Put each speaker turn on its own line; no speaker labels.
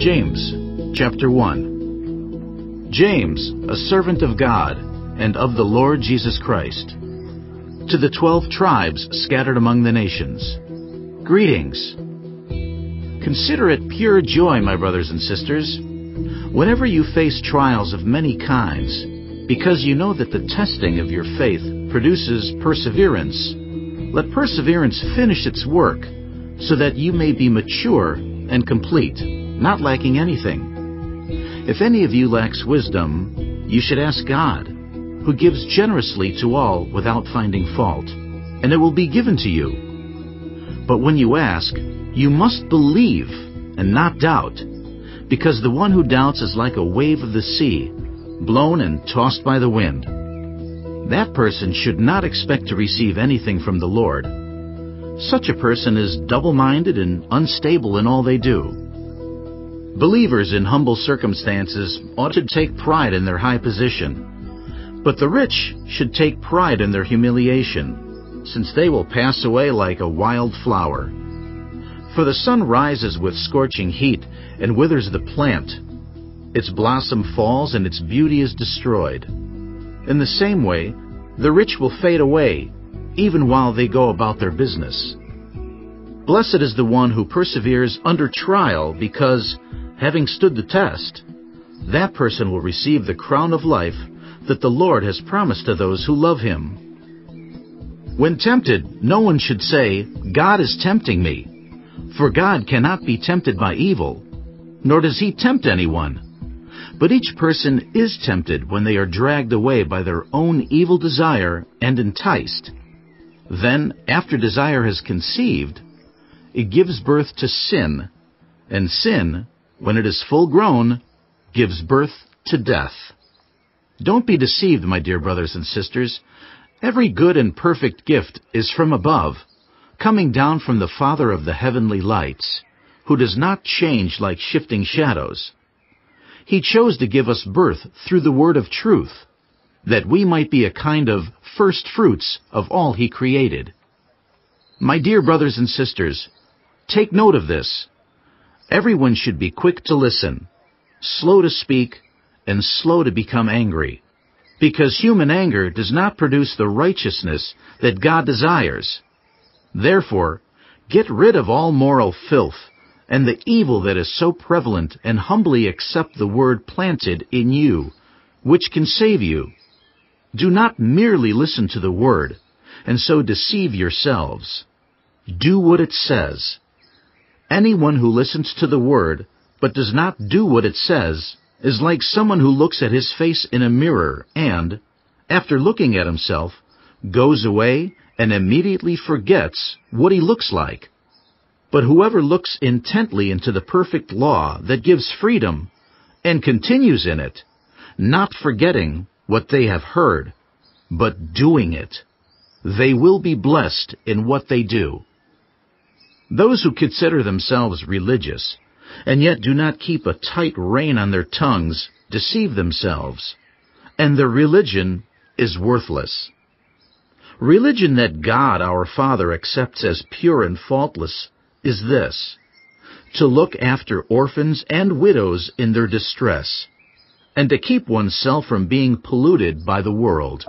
James, chapter 1. James, a servant of God and of the Lord Jesus Christ, to the 12 tribes scattered among the nations, greetings. Consider it pure joy, my brothers and sisters, whenever you face trials of many kinds, because you know that the testing of your faith produces perseverance. Let perseverance finish its work, so that you may be mature and complete, not lacking anything. If any of you lacks wisdom, you should ask God, who gives generously to all without finding fault, and it will be given to you. But when you ask, you must believe and not doubt, because the one who doubts is like a wave of the sea, blown and tossed by the wind. That person should not expect to receive anything from the Lord. Such a person is double-minded and unstable in all they do. Believers in humble circumstances ought to take pride in their high position, but the rich should take pride in their humiliation, since they will pass away like a wild flower. For the sun rises with scorching heat and withers the plant. Its blossom falls and its beauty is destroyed. In the same way, the rich will fade away, even while they go about their business. Blessed is the one who perseveres under trial, because, having stood the test, that person will receive the crown of life that the Lord has promised to those who love Him. When tempted, no one should say, "God is tempting me," for God cannot be tempted by evil, nor does He tempt anyone. But each person is tempted when they are dragged away by their own evil desire and enticed. Then, after desire has conceived, it gives birth to sin, and sin, when it is full grown, gives birth to death. Don't be deceived, my dear brothers and sisters. Every good and perfect gift is from above, coming down from the Father of the heavenly lights, who does not change like shifting shadows. He chose to give us birth through the word of truth, that we might be a kind of first fruits of all He created. My dear brothers and sisters, take note of this. Everyone should be quick to listen, slow to speak, and slow to become angry, because human anger does not produce the righteousness that God desires. Therefore, get rid of all moral filth and the evil that is so prevalent, and humbly accept the word planted in you, which can save you. Do not merely listen to the word, and so deceive yourselves. Do what it says. Anyone who listens to the word, but does not do what it says, is like someone who looks at his face in a mirror and, after looking at himself, goes away and immediately forgets what he looks like. But whoever looks intently into the perfect law that gives freedom, and continues in it, not forgetting what they have heard, but doing it, they will be blessed in what they do. Those who consider themselves religious, and yet do not keep a tight rein on their tongues, deceive themselves, and their religion is worthless. Religion that God our Father accepts as pure and faultless is this: to look after orphans and widows in their distress, and to keep oneself from being polluted by the world.